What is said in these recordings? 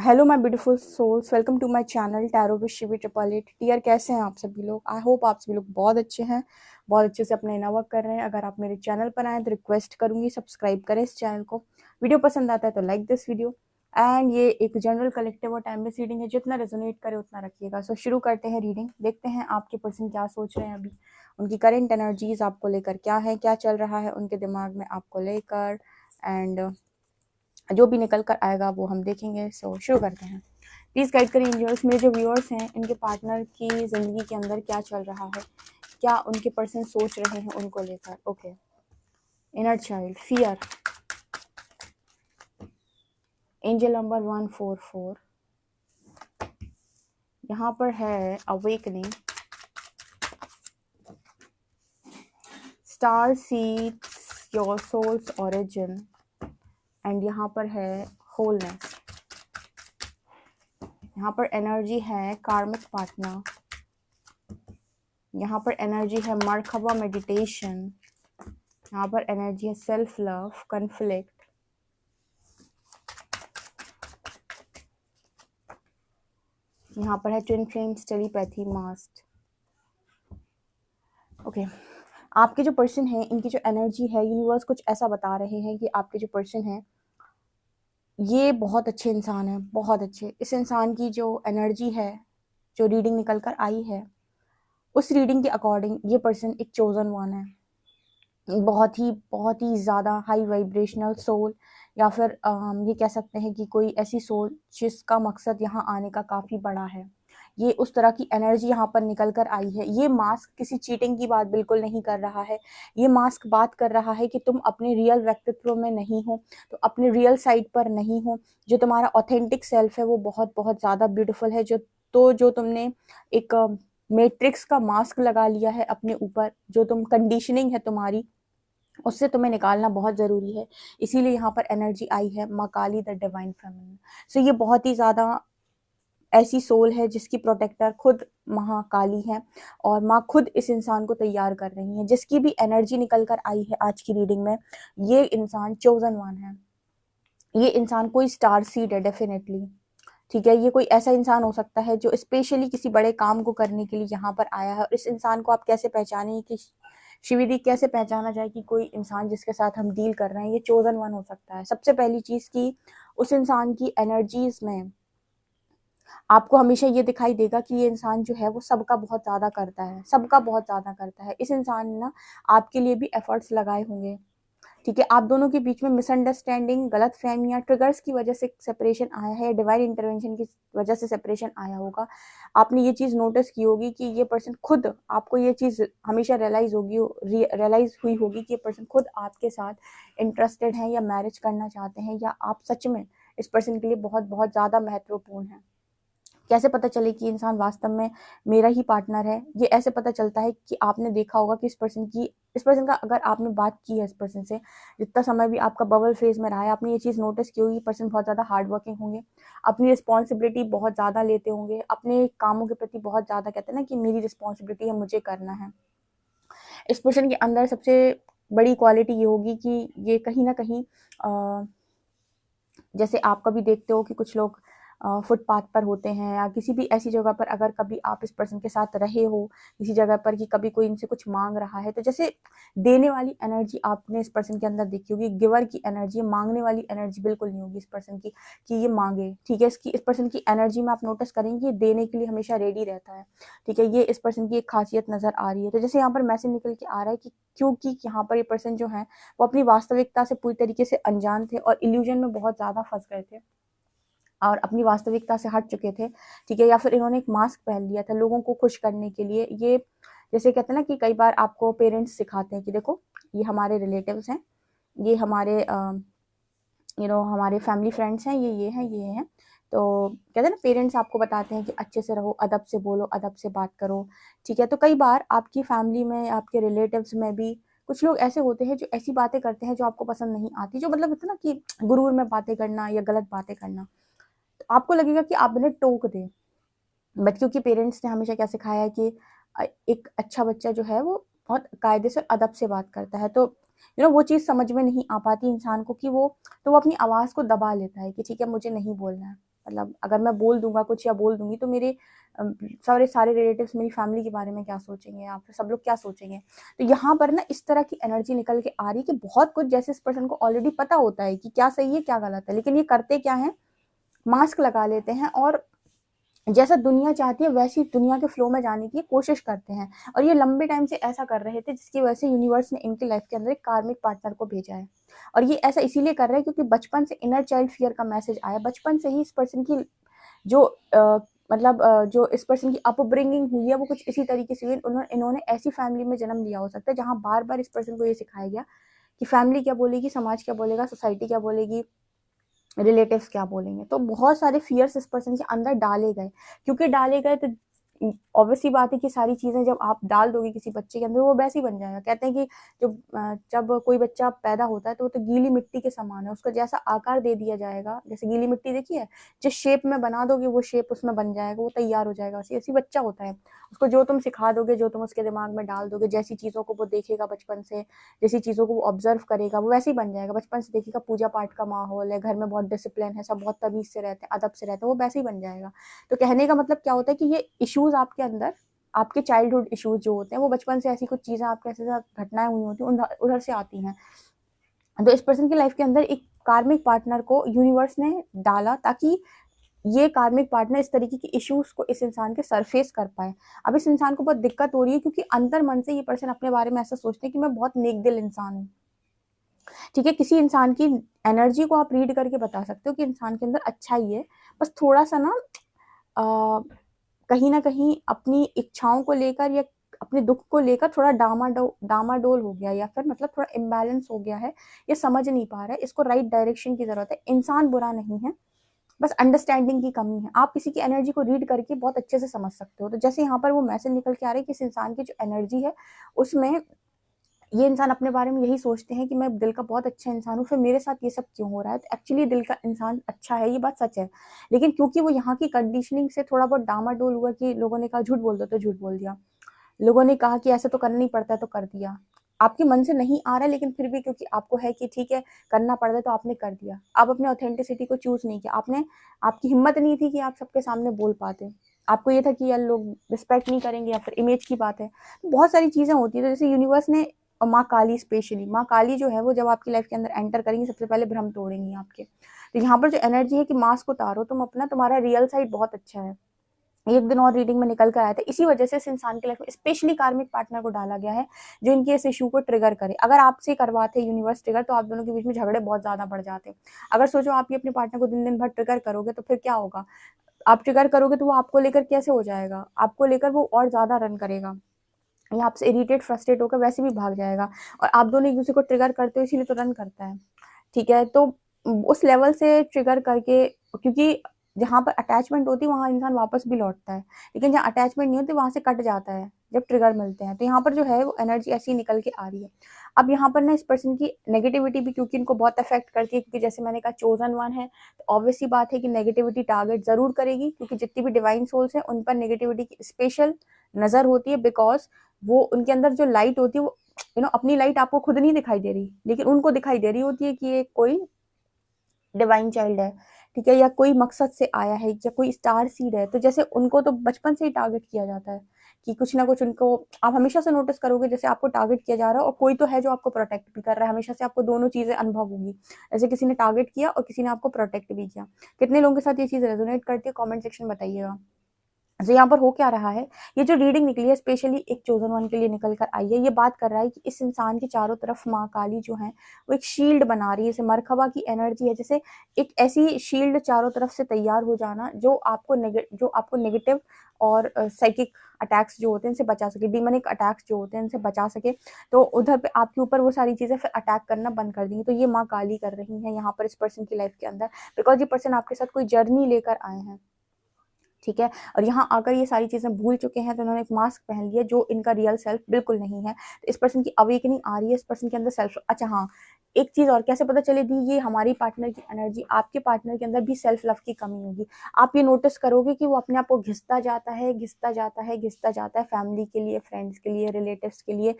Hello my beautiful souls, welcome to my channel tarot with Shivi 888। टीयर, कैसे हैं आप सभी लोग? आई होप आप सभी लोग बहुत अच्छे हैं, बहुत अच्छे से अपना इनर वर्क कर रहे हैं। अगर आप मेरे चैनल पर आए तो रिक्वेस्ट करूंगी सब्सक्राइब करें इस चैनल को। वीडियो पसंद आता है तो लाइक दिस वीडियो। एंड ये एक जनरल कलेक्टिव और टाइमलेस रीडिंग है, जितना रेजोनेट करे उतना रखिएगा। सो शुरू करते हैं रीडिंग। देखते हैं आपके पर्सन क्या सोच रहे हैं अभी, उनकी करेंट एनर्जीज आपको लेकर क्या है, क्या चल रहा है उनके दिमाग में आपको लेकर। एंड जो भी निकल कर आएगा वो हम देखेंगे। सो शुरू करते हैं। प्लीज़ गाइड करें एंजल्स, मेरे जो व्यूअर्स हैं इनके पार्टनर की ज़िंदगी के अंदर क्या चल रहा है, क्या उनके पर्सन सोच रहे हैं उनको लेकर। Okay, inner child, fear, angel number 144, यहाँ पर है awakening, star seeds your soul's origin, and यहाँ पर है होलनेस। यहाँ पर एनर्जी है कार्मिक पार्टनर, यहाँ पर एनर्जी है मरखबा मेडिटेशन, यहाँ पर एनर्जी है सेल्फ लव, कन्फ्लिक्ट, यहाँ पर है ट्विन फ्लेम्स, टेलीपैथी, मास्ट। ओके, आपके जो पर्सन है इनकी जो एनर्जी है, यूनिवर्स कुछ ऐसा बता रहे हैं कि आपके जो पर्सन है ये बहुत अच्छे इंसान है, बहुत अच्छे। इस इंसान की जो एनर्जी है, जो रीडिंग निकल कर आई है, उस रीडिंग के अकॉर्डिंग ये पर्सन एक चोजन वन है, बहुत ही ज़्यादा हाई वाइब्रेशनल सोल, या फिर ये कह सकते हैं कि कोई ऐसी सोल जिसका मकसद यहाँ आने का काफ़ी बड़ा है। ये उस तरह की एनर्जी यहाँ पर निकल कर आई है। ये मास्क किसी चीटिंग की बात बिल्कुल नहीं कर रहा है। ये मास्क बात कर रहा है कि तुम अपने रियल व्यक्तित्व में नहीं हो, तो अपने रियल साइड पर नहीं हो। जो तुम्हारा ऑथेंटिक सेल्फ है वो बहुत बहुत ज़्यादा ब्यूटीफुल है। जो तुमने एक मैट्रिक्स का मास्क लगा लिया है अपने ऊपर, जो तुम कंडीशनिंग है तुम्हारी, उससे तुम्हें निकालना बहुत ज़रूरी है। इसीलिए यहाँ पर एनर्जी आई है माँ काली, द डिवाइन फेमिनिन। सो ये बहुत ही ज़्यादा ऐसी सोल है जिसकी प्रोटेक्टर खुद महाकाली है, और माँ खुद इस इंसान को तैयार कर रही है। जिसकी भी एनर्जी निकल कर आई है आज की रीडिंग में, ये इंसान चोजन वन है। ये इंसान कोई स्टार सीड है डेफिनेटली, ठीक है। ये कोई ऐसा इंसान हो सकता है जो स्पेशली किसी बड़े काम को करने के लिए यहाँ पर आया है। और इस इंसान को आप कैसे पहचानेंगे कि शिविदी कैसे पहचाना जाए कि कोई इंसान जिसके साथ हम डील कर रहे हैं ये चोजन वन हो सकता है? सबसे पहली चीज की उस इंसान की एनर्जीज में आपको हमेशा ये दिखाई देगा कि ये इंसान जो है वो सबका बहुत ज़्यादा करता है, सबका बहुत ज़्यादा करता है। इस इंसान ने ना आपके लिए भी एफर्ट्स लगाए होंगे, ठीक है। आप दोनों के बीच में मिसअंडरस्टैंडिंग, गलत फहमियाँ, ट्रिगर्स की वजह से सेपरेशन आया है, या डिवाइन इंटरवेंशन की वजह से सेपरेशन आया होगा। आपने ये चीज़ नोटिस की होगी कि ये पर्सन खुद, आपको ये चीज़ हमेशा रियलाइज हुई होगी कि ये पर्सन खुद आपके साथ इंटरेस्टेड है, या मैरिज करना चाहते हैं, या आप सच में इस पर्सन के लिए बहुत बहुत ज़्यादा महत्वपूर्ण है। कैसे पता चले कि इंसान वास्तव में मेरा ही पार्टनर है? ये ऐसे पता चलता है कि आपने देखा होगा कि इस पर्सन का अगर आपने बात की है इस पर्सन से, जितना समय भी आपका बबल फेज में रहा है, आपने ये चीज़ नोटिस की होगी, पर्सन बहुत ज़्यादा हार्ड वर्किंग होंगे, अपनी रिस्पॉन्सिबिलिटी बहुत ज़्यादा लेते होंगे, अपने कामों के प्रति बहुत ज़्यादा कहते हैं ना कि मेरी रिस्पॉन्सिबिलिटी है, मुझे करना है। इस पर्सन के अंदर सबसे बड़ी क्वालिटी ये होगी कि ये कहीं ना कहीं जैसे आप कभी देखते हो कि कुछ लोग फुटपाथ पर होते हैं, या किसी भी ऐसी जगह पर अगर कभी आप इस पर्सन के साथ रहे हो किसी जगह पर, कि कभी कोई इनसे कुछ मांग रहा है, तो जैसे देने वाली एनर्जी आपने इस पर्सन के अंदर देखी होगी, गिवर की एनर्जी, मांगने वाली एनर्जी बिल्कुल नहीं होगी इस पर्सन की कि ये मांगे, ठीक है। इस पर्सन की एनर्जी में आप नोटिस करेंगे ये देने के लिए हमेशा रेडी रहता है, ठीक है। ये इस पर्सन की एक खासियत नजर आ रही है। तो जैसे यहाँ पर मैसेज निकल के आ रहा है कि क्योंकि यहाँ पर ये पर्सन जो है वो अपनी वास्तविकता से पूरी तरीके से अनजान थे, और इल्यूजन में बहुत ज़्यादा फंस गए थे, और अपनी वास्तविकता से हट चुके थे, ठीक है। या फिर इन्होंने एक मास्क पहन लिया था लोगों को खुश करने के लिए। ये जैसे कहते हैं ना कि कई बार आपको पेरेंट्स सिखाते हैं कि देखो ये हमारे रिलेटिव्स हैं, ये हमारे हमारे फैमिली फ्रेंड्स हैं, ये हैं। तो कहते हैं ना पेरेंट्स आपको बताते हैं कि अच्छे से रहो, अदब से बोलो, अदब से बात करो, ठीक है। तो कई बार आपकी फैमिली में, आपके रिलेटिव्स में भी कुछ लोग ऐसे होते हैं जो ऐसी बातें करते हैं जो आपको पसंद नहीं आती, जो मतलब इतना कि गुरूर में बातें करना या गलत बातें करना, तो आपको लगेगा कि आप उन्हें टोक दें। बट क्योंकि पेरेंट्स ने हमेशा क्या सिखाया है कि एक अच्छा बच्चा जो है वो बहुत कायदे से, अदब से बात करता है, तो वो चीज़ समझ में नहीं आ पाती इंसान को कि वो आवाज़ को दबा लेता है कि ठीक है मुझे नहीं बोलना है। मतलब अगर मैं बोल दूंगा कुछ या बोल दूंगी तो मेरे सारे रिलेटिव्स मेरी फैमिली के बारे में क्या सोचेंगे या फिर सब लोग क्या सोचेंगे। तो यहाँ पर ना इस तरह की एनर्जी निकल के आ रही है कि बहुत कुछ जैसे इस पर्सन को ऑलरेडी पता होता है कि क्या सही है क्या गलत है, लेकिन ये करते क्या है, मास्क लगा लेते हैं और जैसा दुनिया चाहती है वैसी दुनिया के फ्लो में जाने की कोशिश करते हैं। और ये लंबे टाइम से ऐसा कर रहे थे, जिसकी वजह से यूनिवर्स ने इनकी लाइफ के अंदर एक कार्मिक पार्टनर को भेजा है। और ये ऐसा इसीलिए कर रहे हैं क्योंकि बचपन से इनर चाइल्ड फियर का मैसेज आया, बचपन से ही इस पर्सन की जो जो इस पर्सन की अपब्रिंगिंग हुई है वो कुछ इसी तरीके से हुई। इन्होंने ऐसी फैमिली में जन्म लिया हो सकता है जहाँ बार बार इस पर्सन को ये सिखाया गया कि फैमिली क्या बोलेगी, समाज क्या बोलेगा, सोसाइटी क्या बोलेगी, रिलेटिव्स क्या बोलेंगे। तो बहुत सारे फियर्स इस पर्सन के अंदर डाले गए, क्योंकि डाले गए तो ऑब्वियसली बात है कि सारी चीजें जब आप डाल दोगे किसी बच्चे के अंदर वो वैसे ही बन जाएगा। कहते हैं कि जब कोई बच्चा पैदा होता है तो वो तो गीली मिट्टी के समान है, उसका जैसा आकार दे दिया जाएगा, जैसे गीली मिट्टी देखी है, जिस शेप में बना दोगे वो शेप उसमें बन जाएगा, वो तैयार हो जाएगा। ऐसी बच्चा होता है, उसको जो तुम सिखा दोगे, जो तुम उसके दिमाग में डाल दोगे, जैसी चीजों को वो देखेगा बचपन से, जैसी चीजों को वो ऑब्जर्व करेगा वो वैसे ही बन जाएगा। बचपन से देखेगा पूजा पाठ का माहौल है, घर में बहुत डिसिप्लिन है, सब बहुत तमीज से रहते हैं, अदब से रहते हैं, वो वैसे ही बन जाएगा। तो कहने का मतलब क्या होता है कि ये इश्यूज आपके अंदर, आपके चाइल्डहुड इश्यूज जो होते हैं वो बचपन से ऐसी कुछ चीजें आपके साथ घटनाएं हुई होती हैं उधर से आती हैं। तो इस पर्सन की लाइफ के अंदर एक कार्मिक पार्टनर को यूनिवर्स ने डाला ताकि ये कार्मिक पार्टनर इस तरीके की इश्यूज को इस इंसान के सरफेस कर पाए। अब इस इंसान को बहुत दिक्कत हो रही है क्योंकि अंतर मन से ये पर्सन अपने बारे में ऐसा सोचते हैं कि मैं बहुत नेक दिल इंसान हूँ। ठीक है, किसी इंसान की एनर्जी को आप रीड करके बता सकते हो कि इंसान के अंदर अच्छा ही है, बस थोड़ा सा ना कहीं ना कहीं अपनी इच्छाओं को लेकर या अपने दुख को लेकर थोड़ा डामाडोल हो गया, या फिर मतलब थोड़ा इम्बैलेंस हो गया है, ये समझ नहीं पा रहा है, इसको राइट डायरेक्शन की जरूरत है। इंसान बुरा नहीं है, बस अंडरस्टैंडिंग की कमी है। आप किसी की एनर्जी को रीड करके बहुत अच्छे से समझ सकते हो। तो जैसे यहाँ पर वो मैसेज निकल के आ रहा है कि इस इंसान की जो एनर्जी है उसमें ये इंसान अपने बारे में यही सोचते हैं कि मैं दिल का बहुत अच्छा इंसान हूँ, फिर मेरे साथ ये सब क्यों हो रहा है। तो एक्चुअली दिल का इंसान अच्छा है, ये बात सच है, लेकिन क्योंकि वो यहाँ की कंडीशनिंग से थोड़ा बहुत डामाडोल हुआ कि लोगों ने कहा झूठ बोल दो तो झूठ बोल दिया, लोगों ने कहा कि ऐसा तो करना नहीं पड़ता है तो कर दिया। आपके मन से नहीं आ रहा है लेकिन फिर भी क्योंकि आपको है कि ठीक है करना पड़ता है तो आपने कर दिया। आप अपने ऑथेंटिसिटी को चूज नहीं किया, आपने, आपकी हिम्मत नहीं थी कि आप सबके सामने बोल पाते। आपको ये था कि यार लोग रिस्पेक्ट नहीं करेंगे या फिर इमेज की बात है। तो बहुत सारी चीजें होती है। तो जैसे यूनिवर्स ने, और माँ काली स्पेशली, माँ काली जो है वो जब आपकी लाइफ के अंदर एंटर करेंगी सबसे पहले भ्रम तोड़ेंगी आपके। तो यहाँ पर जो एनर्जी है कि मास्क उतारो तुम अपना, तुम्हारा रियल साइड बहुत अच्छा है। एक दिन और रीडिंग में निकल कर आया था, इसी वजह से इस इंसान की लाइफ में स्पेशली कार्मिक पार्टनर को डाला गया है जो इनके इस इशू को ट्रिगर करे। अगर आपसे करवाते यूनिवर्स ट्रिगर तो आप दोनों के बीच में झगड़े बहुत ज्यादा बढ़ जाते। अगर सोचो आप ये अपने पार्टनर को दिन दिन भर ट्रिगर करोगे तो फिर क्या होगा, आप ट्रिगर करोगे तो वो आपको लेकर कैसे हो जाएगा, आपको लेकर वो और ज्यादा रन करेगा या आपसे इरिटेट फ्रस्ट्रेट होकर वैसे भी भाग जाएगा। और आप दोनों एक दूसरे को ट्रिगर करते हो इसीलिए तो रन करता है। ठीक है, तो उस लेवल से ट्रिगर करके, क्योंकि जहाँ पर अटैचमेंट होती है वहां इंसान वापस भी लौटता है, लेकिन जहाँ अटैचमेंट नहीं होती वहां से कट जाता है जब ट्रिगर मिलते हैं। तो यहाँ पर जो है वो एनर्जी ऐसी निकल के आ रही है। अब यहाँ पर ना इस पर्सन की नेगेटिविटी भी क्योंकि इनको बहुत अफेक्ट करती है, क्योंकि जैसे मैंने कहा चोजन वन है, तो ऑब्वियसली बात है कि नेगेटिविटी टारगेट जरूर करेगी, क्योंकि जितनी भी डिवाइन सोल्स है उन पर नेगेटिविटी की स्पेशल नजर होती है। बिकॉज वो उनके अंदर जो लाइट होती है वो अपनी लाइट आपको खुद नहीं दिखाई दे रही, लेकिन उनको दिखाई दे रही होती है कि ये कोई डिवाइन चाइल्ड है, ठीक है, या कोई मकसद से आया है, या कोई स्टार सीड है। तो जैसे उनको तो बचपन से ही टारगेट किया जाता है कि कुछ ना कुछ उनको, आप हमेशा से नोटिस करोगे जैसे आपको टारगेट किया जा रहा है और कोई तो है जो आपको प्रोटेक्ट भी कर रहा है। हमेशा से आपको दोनों चीजें अनुभव होंगी, जैसे किसी ने टारगेट किया और किसी ने आपको प्रोटेक्ट भी किया। कितने लोगों के साथ ये चीज रेजोनेट करती है, कमेंट सेक्शन बताइएगा। तो यहाँ पर हो क्या रहा है, ये जो रीडिंग निकली है स्पेशली एक चोजन वन के लिए निकल कर आई है। ये बात कर रहा है कि इस इंसान के चारों तरफ माँ काली जो है वो एक शील्ड बना रही है, जैसे मरखबा की एनर्जी है, जैसे एक ऐसी शील्ड चारों तरफ से तैयार हो जाना जो आपको नेगेटिव और साइकिक अटैक्स जो होते हैं इनसे बचा सके, डिमोनिक अटैक्स जो होते हैं इनसे बचा सके। तो उधर पे आपके ऊपर वो सारी चीजें फिर अटैक करना बंद कर देंगी। तो ये माँ काली कर रही है यहाँ पर इस पर्सन की लाइफ के अंदर, बिकॉज ये पर्सन आपके साथ कोई जर्नी लेकर आए हैं। ठीक है, और यहाँ आकर ये सारी चीजें भूल चुके हैं तो इन्होंने एक मास्क पहन लिया जो इनका रियल सेल्फ बिल्कुल नहीं है। तो इस पर्सन की अवेकनिंग आ रही है, इस पर्सन के अंदर सेल्फ। अच्छा हाँ, एक चीज और, कैसे पता चलेगी ये हमारी पार्टनर की एनर्जी, आपके पार्टनर के अंदर भी सेल्फ लव की कमी होगी। आप ये नोटिस करोगे कि वो अपने आप को घिसता जाता है, घिसता जाता है, घिसता जाता है, फैमिली के लिए, फ्रेंड्स के लिए, रिलेटिव्स के लिए।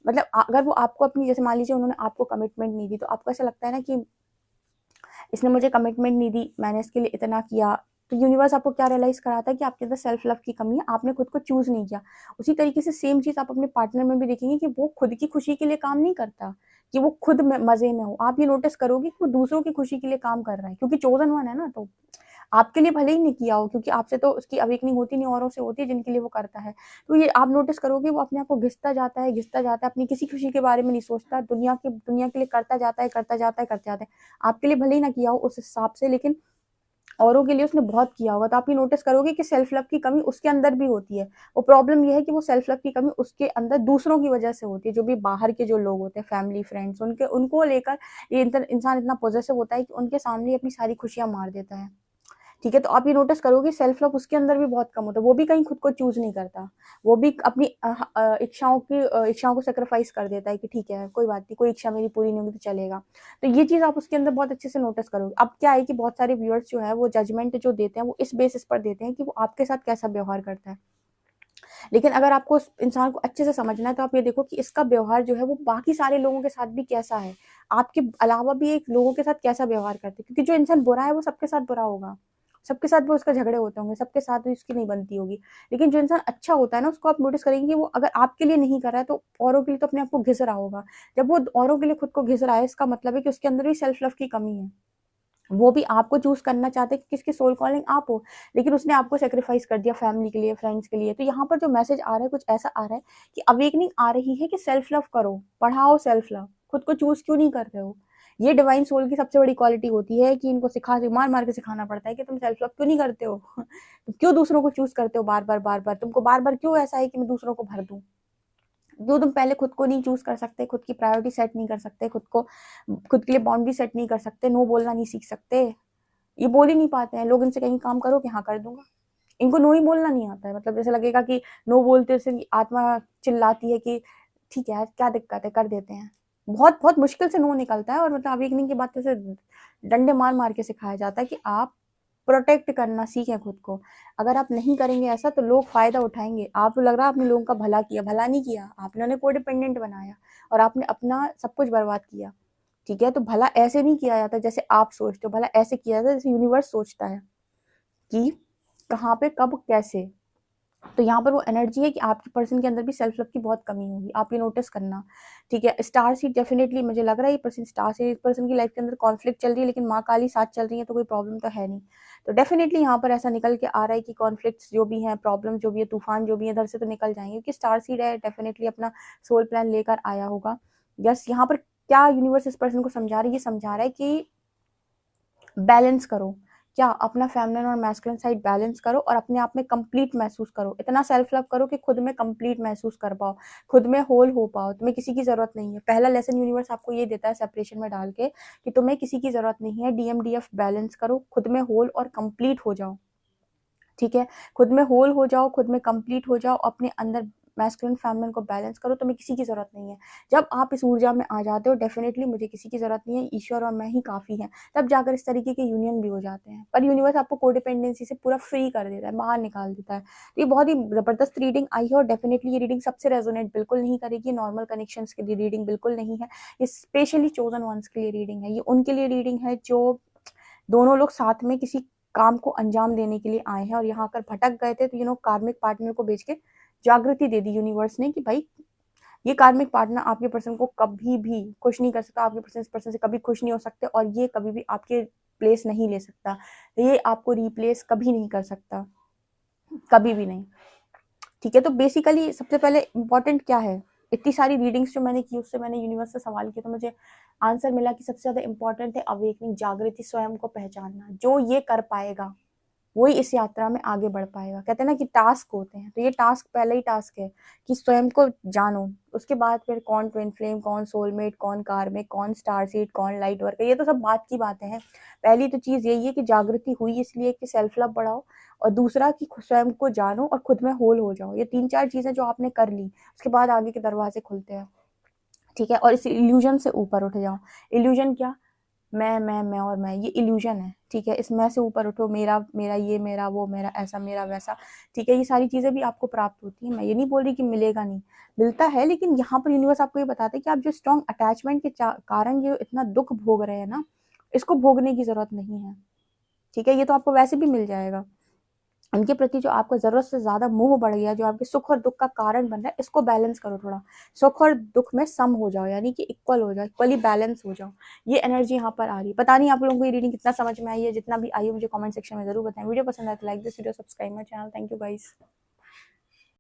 मतलब अगर वो आपको अपनी, जैसे मान लीजिए उन्होंने आपको कमिटमेंट नहीं दी तो आपको ऐसा लगता है ना कि इसने मुझे कमिटमेंट नहीं दी, मैंने इसके लिए इतना किया, तो यूनिवर्स आपको क्या रियलाइज कराता है कि आपके अंदर सेल्फ लव की कमी है, आपने खुद को चूज नहीं किया। उसी तरीके से सेम चीज आप अपने पार्टनर में भी देखेंगे कि वो खुद की खुशी के लिए काम नहीं करता, कि वो खुद मजे में हो। आप ये नोटिस करोगे कि वो दूसरों की खुशी के लिए काम कर रहा है, क्योंकि चोजन वन है ना, तो आपके लिए भले ही नहीं किया हो, क्योंकि आपसे तो उसकी अवेकनिंग होती नहीं, औरों से होती है जिनके लिए वो करता है। तो ये आप नोटिस करोगे वो अपने आप को घिसता जाता है, घिसता जाता है, अपनी किसी खुशी के बारे में नहीं सोचता, दुनिया के लिए करता जाता है, करता जाता है, करता जाता है। आपके लिए भले ही ना किया हो उस हिसाब से, लेकिन औरों के लिए उसने बहुत किया होगा। तो आप ये नोटिस करोगे कि सेल्फ लव की कमी उसके अंदर भी होती है। वो प्रॉब्लम ये है कि वो सेल्फ लव की कमी उसके अंदर दूसरों की वजह से होती है, जो भी बाहर के जो लोग होते हैं, फैमिली फ्रेंड्स, उनको लेकर ये इंसान इतना पॉजिटिव होता है कि उनके सामने अपनी सारी खुशियां मार देता है। ठीक है, तो आप ये नोटिस करोगे सेल्फ लव उसके अंदर भी बहुत कम होता है, वो भी कहीं खुद को चूज नहीं करता, वो भी अपनी इच्छाओं को सेक्रीफाइस कर देता है कि ठीक है कोई बात नहीं, कोई इच्छा मेरी पूरी नहीं होगी तो चलेगा। तो ये चीज आप उसके अंदर बहुत अच्छे से नोटिस करोगे। अब क्या है कि बहुत सारे व्यूअर्स जो है वो जजमेंट जो देते हैं वो इस बेसिस पर देते हैं कि वो आपके साथ कैसा व्यवहार करता है। लेकिन अगर आपको उस इंसान को अच्छे से समझना है तो आप ये देखो कि इसका व्यवहार जो है वो बाकी सारे लोगों के साथ भी कैसा है, आपके अलावा भी एक लोगों के साथ कैसा व्यवहार करते हैं, क्योंकि जो इंसान बुरा है वो सबके साथ बुरा होगा, सबके साथ वो उसका झगड़े होते होंगे, सबके साथ भी उसकी नहीं बनती होगी। लेकिन जो इंसान अच्छा होता है ना, उसको आप नोटिस करेंगे कि वो अगर आपके लिए नहीं कर रहा है तो औरों के लिए तो अपने आप को घिस रहा होगा। जब वो औरों के लिए खुद को घिस रहा है, इसका मतलब है कि उसके अंदर भी सेल्फ लव की कमी है। वो भी आपको चूज करना चाहते हैं कि किसकी सोल कॉलिंग आप हो, लेकिन उसने आपको सेक्रीफाइस कर दिया फैमिली के लिए, फ्रेंड्स के लिए। तो यहाँ पर जो मैसेज आ रहा है कुछ ऐसा आ रहा है कि अवेकनिंग आ रही है कि सेल्फ लव करो, बढ़ाओ सेल्फ लव, खुद को चूज क्यों नहीं कर रहे हो। ये डिवाइन सोल की सबसे बड़ी क्वालिटी होती है कि इनको मार मार के सिखाना पड़ता है कि तुम सेल्फ लव क्यों नहीं करते हो तुम क्यों दूसरों को चूज करते हो बार बार बार बार, तुमको बार बार क्यों ऐसा है कि मैं दूसरों को भर दूं। जो तुम पहले खुद को नहीं चूज कर सकते, खुद की प्रायोरिटी सेट नहीं कर सकते, खुद के लिए बाउंड्री सेट नहीं कर सकते, नो बोलना नहीं सीख सकते, ये बोल ही नहीं पाते हैं लोग। इनसे कहीं काम करो कि हाँ कर दूंगा, इनको नो ही बोलना नहीं आता है। मतलब जैसे लगेगा कि नो बोलते से आत्मा चिल्लाती है कि ठीक है क्या दिक्कत है, कर देते हैं। बहुत बहुत मुश्किल से नो निकलता है, और मतलब अवेकनिंग के बाद तो ऐसे डंडे मार मार के सिखाया जाता है कि आप प्रोटेक्ट करना सीखें खुद को। अगर आप नहीं करेंगे ऐसा तो लोग फायदा उठाएंगे। आपको लग रहा है आपने लोगों का भला किया, भला नहीं किया, आपने उन्हें कोडिपेंडेंट बनाया और आपने अपना सब कुछ बर्बाद किया। ठीक है, तो भला ऐसे नहीं किया जाता जैसे आप सोचते हो, भला ऐसे किया जाता जैसे यूनिवर्स सोचता है कि कहाँ पे कब कैसे। तो यहाँ पर वो एनर्जी है कि आपके पर्सन के अंदर भी सेल्फ लव की बहुत कमी होगी, आप ये नोटिस करना। ठीक है, स्टार सीड डेफिनेटली मुझे लग रहा है ये पर्सन स्टार सीड, पर्सन की लाइफ के अंदर कॉन्फ्लिक्ट चल रही है, लेकिन माँ काली साथ चल रही है तो कोई प्रॉब्लम तो है नहीं। तो डेफिनेटली यहाँ पर ऐसा निकल के आ रहा है कि कॉन्फ्लिक्ट्स जो भी हैं, प्रॉब्लम जो भी है, तूफान जो भी है, इधर से तो निकल जाएंगे, क्योंकि स्टार सीड है, डेफिनेटली अपना सोल प्लान लेकर आया होगा। यस, यहाँ पर क्या यूनिवर्स इस पर्सन को समझा रही है, ये समझा रहा है कि बैलेंस करो, क्या अपना फेमिनिन और मैस्कुलिन साइड बैलेंस करो और अपने आप में कंप्लीट महसूस करो, इतना सेल्फ लव करो कि खुद में कंप्लीट महसूस कर पाओ, खुद में होल हो पाओ, तुम्हें किसी की जरूरत नहीं है। पहला लेसन यूनिवर्स आपको ये देता है सेपरेशन में डाल के कि तुम्हें किसी की जरूरत नहीं है, डीएमडीएफ बैलेंस करो, खुद में होल और कंप्लीट हो जाओ। ठीक है, खुद में होल हो जाओ, खुद में कंप्लीट हो जाओ, अपने अंदर मैस्कुलिन फेमिनिन को बैलेंस करो, तुम्हें किसी की जरूरत नहीं है। जब आप इस ऊर्जा में आ जाते हो डेफिनेटली मुझे किसी की जरूरत नहीं है, ईश्वर और मैं ही काफी है, तब जाकर इस तरीके के यूनियन भी हो जाते हैं। पर यूनिवर्स आपको कोडिपेंडेंसी से पूरा फ्री कर देता है, बाहर निकाल देता है। तो ये बहुत ही जबरदस्त रीडिंग आई है, और डेफिनेटली ये रीडिंग सबसे रेजोनेट बिल्कुल नहीं करेगी, नॉर्मल कनेक्शन के लिए रीडिंग बिल्कुल नहीं है, ये स्पेशली चोजन वंस के लिए रीडिंग है। ये उनके लिए रीडिंग है जो दोनों लोग साथ में किसी काम को अंजाम देने के लिए आए हैं और यहाँ आकर भटक गए थे, तो कार्मिक पार्टनर को बेच के जागृति दे दी यूनिवर्स ने कि भाई ये कार्मिक पार्टनर आपके पर्सन को कभी भी खुश नहीं कर सकता, आपके पर्सन इस पर्सन से कभी खुश नहीं हो सकते, और ये कभी भी आपके प्लेस नहीं ले सकता, ये आपको रिप्लेस कभी नहीं कर सकता, कभी भी नहीं। ठीक है, तो बेसिकली सबसे पहले इंपॉर्टेंट क्या है, इतनी सारी रीडिंग्स जो मैंने की उससे मैंने यूनिवर्स से सवाल किया तो मुझे आंसर मिला कि सबसे ज्यादा इंपॉर्टेंट है अवेकनिंग, जागृति, स्वयं को पहचानना। जो ये कर पाएगा वही इस यात्रा में आगे बढ़ पाएगा। कहते हैं ना कि टास्क होते हैं, तो ये टास्क पहले ही टास्क है कि स्वयं को जानो, उसके बाद फिर कौन ट्विन फ्लेम, कौन सोलमेट, कौन कार्मिक, कौन स्टार सीड, कौन लाइट वर्कर, ये तो सब बात की बातें हैं। पहली तो चीज यही है कि जागृति हुई इसलिए कि सेल्फ लव बढ़ाओ, और दूसरा कि स्वयं को जानो और खुद में होल हो जाओ। ये 3-4 चीजें जो आपने कर ली उसके बाद आगे के दरवाजे खुलते हैं। ठीक है, और इस इल्यूजन से ऊपर उठ जाओ। इल्यूजन क्या, मैं और मैं, ये इल्यूजन है। ठीक है, इस मैं से ऊपर उठो, मेरा मेरा ये, मेरा वो, मेरा ऐसा, मेरा वैसा। ठीक है, ये सारी चीजें भी आपको प्राप्त होती है। मैं ये नहीं बोल रही कि मिलेगा नहीं, मिलता है, लेकिन यहाँ पर यूनिवर्स आपको ये बताता है कि आप जो स्ट्रॉन्ग अटैचमेंट के कारण जो इतना दुख भोग रहे हैं ना, इसको भोगने की जरूरत नहीं है। ठीक है, ये तो आपको वैसे भी मिल जाएगा। उनके प्रति जो आपका ज़रूरत से ज़्यादा मोह बढ़ गया, जो आपके सुख और दुख का कारण बन रहा है, इसको बैलेंस करो थोड़ा। सुख और दुख में सम हो जाओ, यानी कि इक्वल हो जाओ, इक्वली बैलेंस हो जाओ। ये एनर्जी यहाँ पर आ रही है। पता नहीं आप लोगों को ये रीडिंग कितना समझ में आई है, जितना भी आई है मुझे कमेंट सेक्शन में ज़रूर बताएं। वीडियो पसंद आए तो like this video, subscribe my channel. Thank you guys.